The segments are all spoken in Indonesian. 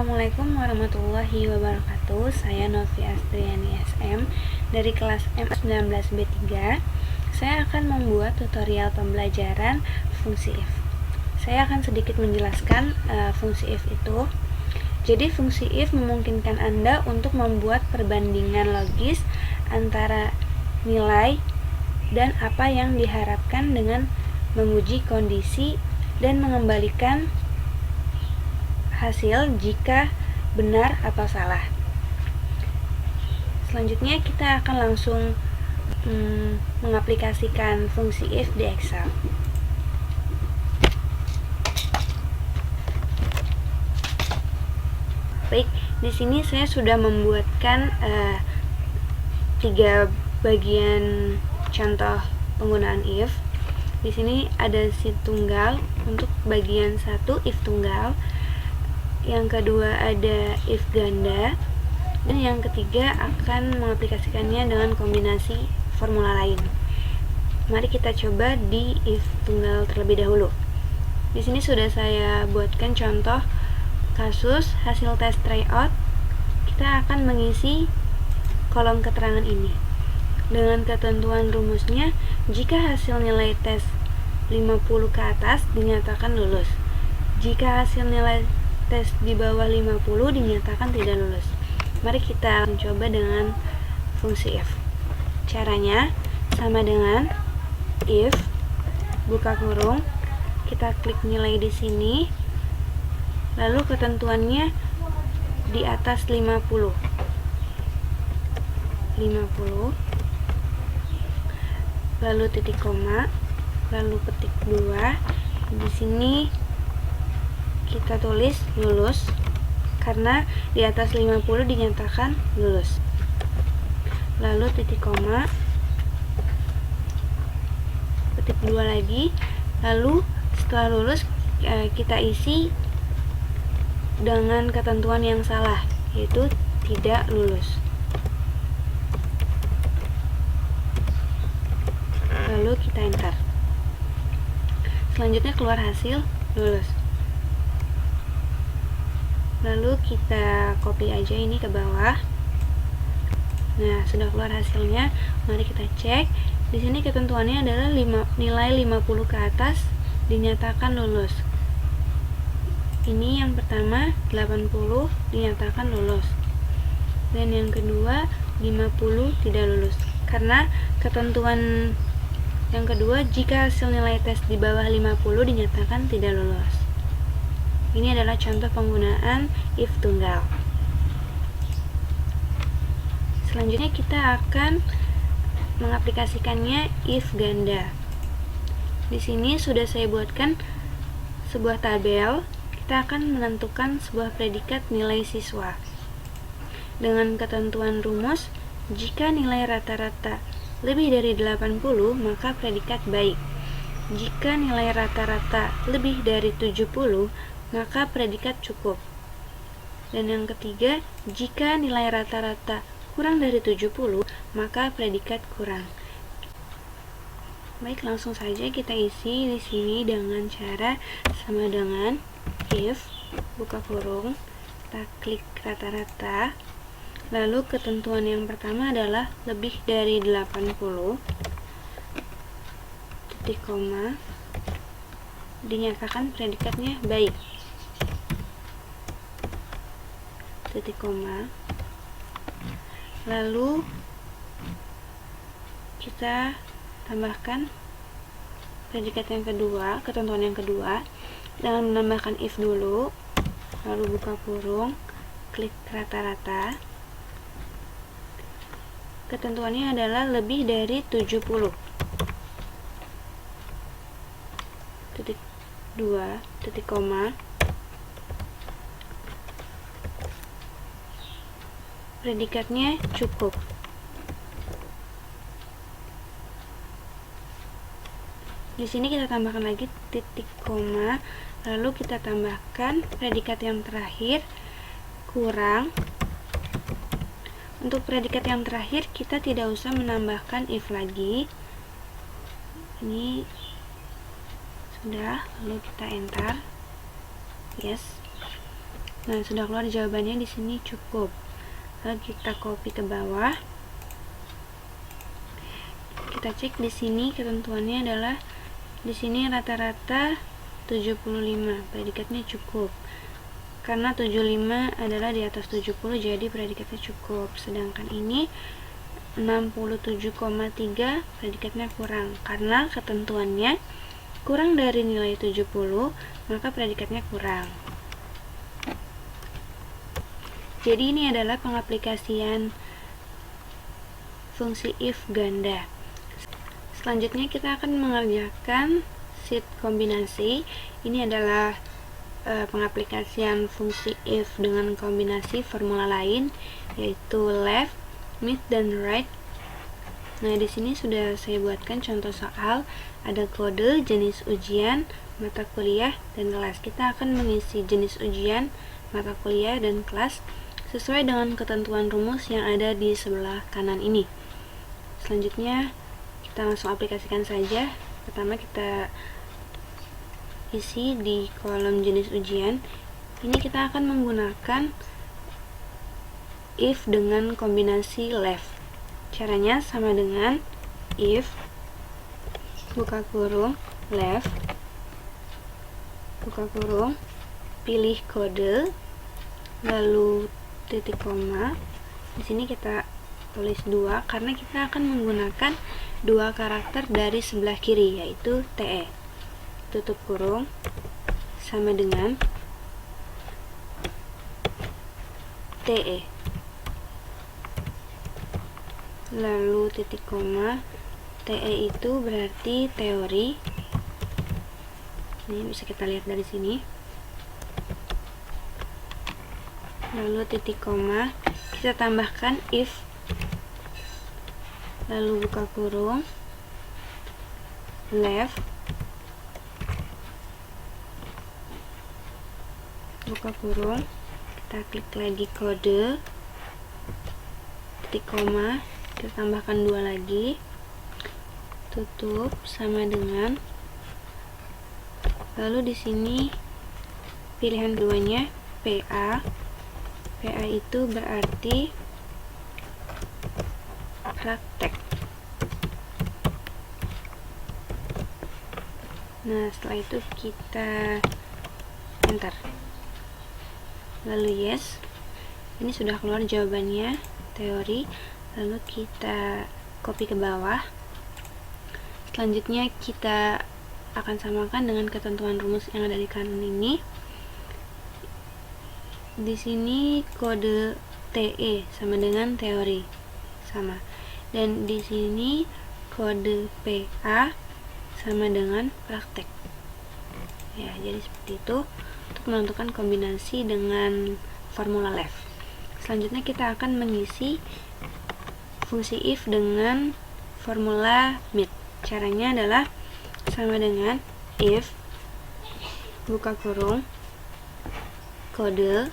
Assalamualaikum warahmatullahi wabarakatuh. Saya Novi Astriani SM dari kelas M19B3. Saya akan membuat tutorial pembelajaran fungsi if. Saya akan sedikit menjelaskan fungsi if itu. Jadi fungsi if memungkinkan Anda untuk membuat perbandingan logis antara nilai dan apa yang diharapkan dengan menguji kondisi dan mengembalikan hasil jika benar atau salah. Selanjutnya kita akan langsung mengaplikasikan fungsi if di Excel. Baik, di sini saya sudah membuatkan 3 bagian contoh penggunaan if. Di sini ada si tunggal untuk bagian 1 if tunggal. Yang kedua ada if ganda, dan yang ketiga akan mengaplikasikannya dengan kombinasi formula lain. Mari kita coba di if tunggal terlebih dahulu. Di sini sudah saya buatkan contoh kasus hasil tes tryout. Kita akan mengisi kolom keterangan ini dengan ketentuan rumusnya. Jika hasil nilai tes 50 ke atas dinyatakan lulus. Jika hasil nilai tes di bawah 50 dinyatakan tidak lulus. Mari kita mencoba dengan fungsi if. Caranya sama dengan if buka kurung, kita klik nilai di sini, lalu ketentuannya di atas 50, lalu titik koma, lalu petik 2. Di sini kita tulis lulus karena di atas 50 dinyatakan lulus. Lalu titik koma, petik 2 lagi. Lalu setelah lulus kita isi dengan ketentuan yang salah, yaitu tidak lulus. Lalu kita enter. Selanjutnya keluar hasil lulus. Lalu kita copy aja ini ke bawah. Nah, sudah keluar hasilnya. Mari kita cek. Di sini ketentuannya adalah nilai 50 ke atas dinyatakan lulus. Ini yang pertama 80 dinyatakan lulus. Dan yang kedua 50 tidak lulus. Karena ketentuan yang kedua, jika hasil nilai tes di bawah 50 dinyatakan tidak lulus. Ini adalah contoh penggunaan if tunggal. Selanjutnya kita akan mengaplikasikannya if ganda. Di sini sudah saya buatkan sebuah tabel. Kita akan menentukan sebuah predikat nilai siswa. Dengan ketentuan rumus, jika nilai rata-rata lebih dari 80, maka predikat baik. Jika nilai rata-rata lebih dari 70, maka predikat cukup. Dan yang ketiga, jika nilai rata-rata kurang dari 70, maka predikat kurang. Baik, langsung saja kita isi di sini dengan cara sama dengan if buka kurung, kita klik rata-rata. Lalu ketentuan yang pertama adalah lebih dari 80, titik koma, dinyatakan predikatnya baik, titik koma. Lalu kita tambahkan predikat yang kedua, ketentuan yang kedua, dengan menambahkan if dulu, lalu buka kurung, klik rata-rata. Ketentuannya adalah lebih dari 70, titik 2, titik koma, predikatnya cukup. Di sini kita tambahkan lagi titik koma, lalu kita tambahkan predikat yang terakhir kurang. Untuk predikat yang terakhir kita tidak usah menambahkan if lagi. Ini sudah, lalu kita enter. Yes. Nah, sudah keluar jawabannya di sini cukup. Lalu kita copy ke bawah. Kita cek di sini ketentuannya adalah di sini rata-rata 75, predikatnya cukup. Karena 75 adalah di atas 70, jadi predikatnya cukup. Sedangkan ini 67,3, predikatnya kurang. Karena ketentuannya kurang dari nilai 70, maka predikatnya kurang. Jadi ini adalah pengaplikasian fungsi if ganda. Selanjutnya kita akan mengerjakan sheet kombinasi. Ini adalah pengaplikasian fungsi if dengan kombinasi formula lain, yaitu left, mid, dan right. Nah, di sini sudah saya buatkan contoh soal, ada kode, jenis ujian, mata kuliah, dan kelas. Kita akan mengisi jenis ujian, mata kuliah, dan kelas sesuai dengan ketentuan rumus yang ada di sebelah kanan ini. Selanjutnya kita langsung aplikasikan saja. Pertama kita isi di kolom jenis ujian. Ini kita akan menggunakan if dengan kombinasi left. Caranya sama dengan if buka kurung left buka kurung, pilih kode, lalu titik koma. Di sini kita tulis 2 karena kita akan menggunakan 2 karakter dari sebelah kiri, yaitu TE. Tutup kurung sama dengan TE, lalu titik koma. TE itu berarti teori. Ini bisa kita lihat dari sini. Lalu titik koma, kita tambahkan if, lalu buka kurung left buka kurung, kita klik lagi kode, titik koma, kita tambahkan 2 lagi, tutup sama dengan, lalu di sini pilihan keduanya PA. PA itu berarti praktek. Nah, setelah itu kita enter, lalu yes. Ini sudah keluar jawabannya teori. Lalu kita copy ke bawah. Selanjutnya kita akan samakan dengan ketentuan rumus yang ada di kanan ini. Di sini kode TE sama dengan teori, sama. Dan di sini kode PA sama dengan praktek. Ya, jadi seperti itu untuk menentukan kombinasi dengan formula left. Selanjutnya kita akan mengisi fungsi if dengan formula mid. Caranya adalah sama dengan if buka kurung kode,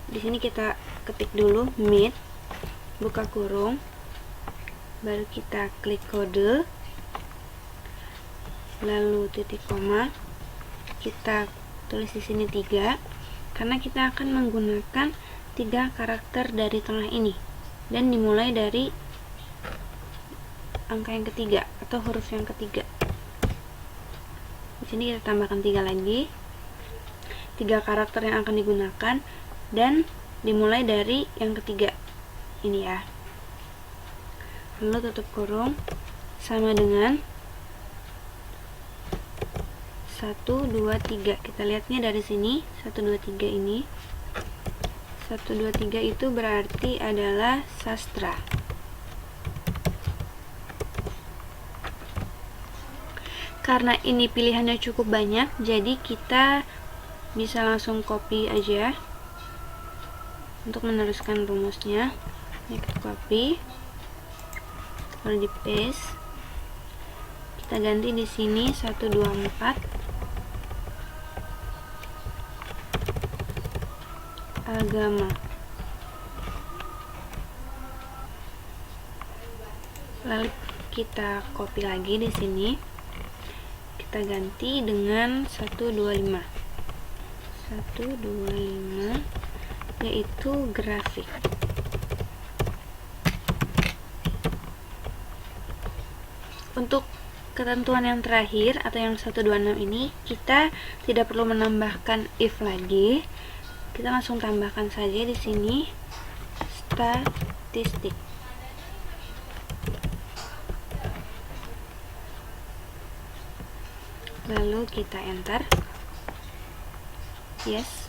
di sini kita ketik dulu mid buka kurung, baru kita klik kode, lalu titik koma, kita tulis di sini 3 karena kita akan menggunakan 3 karakter dari tengah ini dan dimulai dari angka yang ketiga atau huruf yang ketiga. Di sini kita tambahkan 3 lagi, 3 karakter yang akan digunakan dan dimulai dari yang ketiga ini ya. Lalu tutup kurung sama dengan 1, 2, 3. Kita lihatnya dari sini 1, 2, 3 ini. 1, 2, 3 itu berarti adalah sastra. Karena ini pilihannya cukup banyak, jadi kita bisa langsung copy aja untuk meneruskan rumusnya. Ini kita copy, lalu di paste. Kita ganti di sini 1, 2, 4. Agama. Lalu kita copy lagi di sini. kita ganti dengan 125 yaitu grafik. Untuk ketentuan yang terakhir atau yang 126 ini, kita tidak perlu menambahkan if lagi. Kita langsung tambahkan saja di sini statistik. Lalu kita enter. Yes.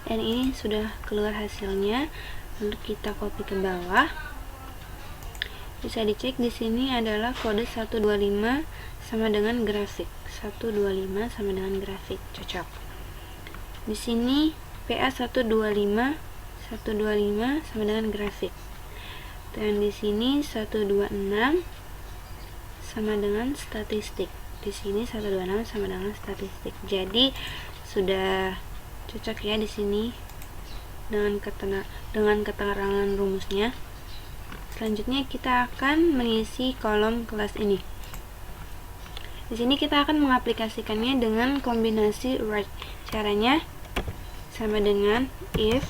Dan ini sudah keluar hasilnya. Lalu kita copy ke bawah. Bisa dicek di sini adalah kode 125 sama dengan grafik. 125 sama dengan grafik, cocok. Di sini PA 125 sama dengan grafik. Dan di sini 126 sama dengan statistik. Di sini 126 sama dengan statistik. Jadi sudah cocok ya di sini dengan keterangan rumusnya. Selanjutnya kita akan mengisi kolom kelas ini. Di sini kita akan mengaplikasikannya dengan kombinasi write. Caranya sama dengan if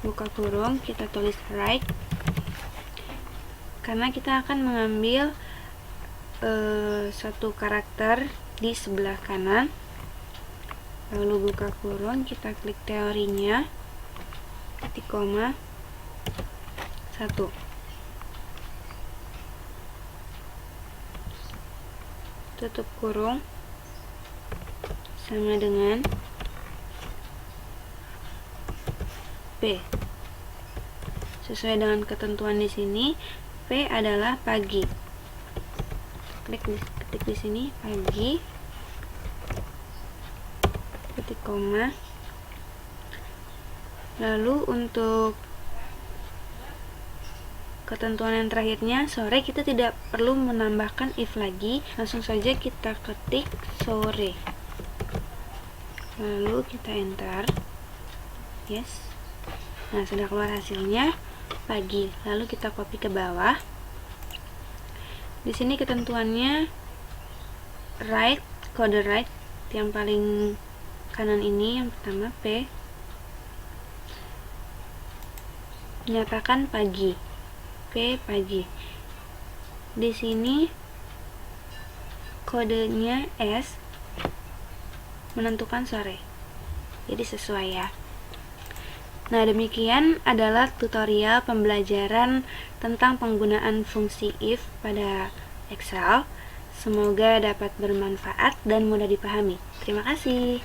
buka kurung, kita tulis write karena kita akan mengambil satu karakter di sebelah kanan. Lalu buka kurung, kita klik teorinya, titik koma 1. Tutup kurung sama dengan P. Sesuai dengan ketentuan di sini, P adalah pagi. Ketik di sini pagi, titik koma. Lalu untuk ketentuan yang terakhirnya sore, kita tidak perlu menambahkan if lagi, langsung saja kita ketik sore. Lalu kita enter. Yes. Nah, sudah keluar hasilnya pagi. Lalu kita copy ke bawah. Di sini ketentuannya write, kode write yang paling kanan ini yang pertama P, nyatakan pagi. P pagi. Di sini kodenya S, menentukan sore. Jadi sesuai ya. Nah, demikian adalah tutorial pembelajaran tentang penggunaan fungsi if pada Excel. Semoga dapat bermanfaat dan mudah dipahami. Terima kasih.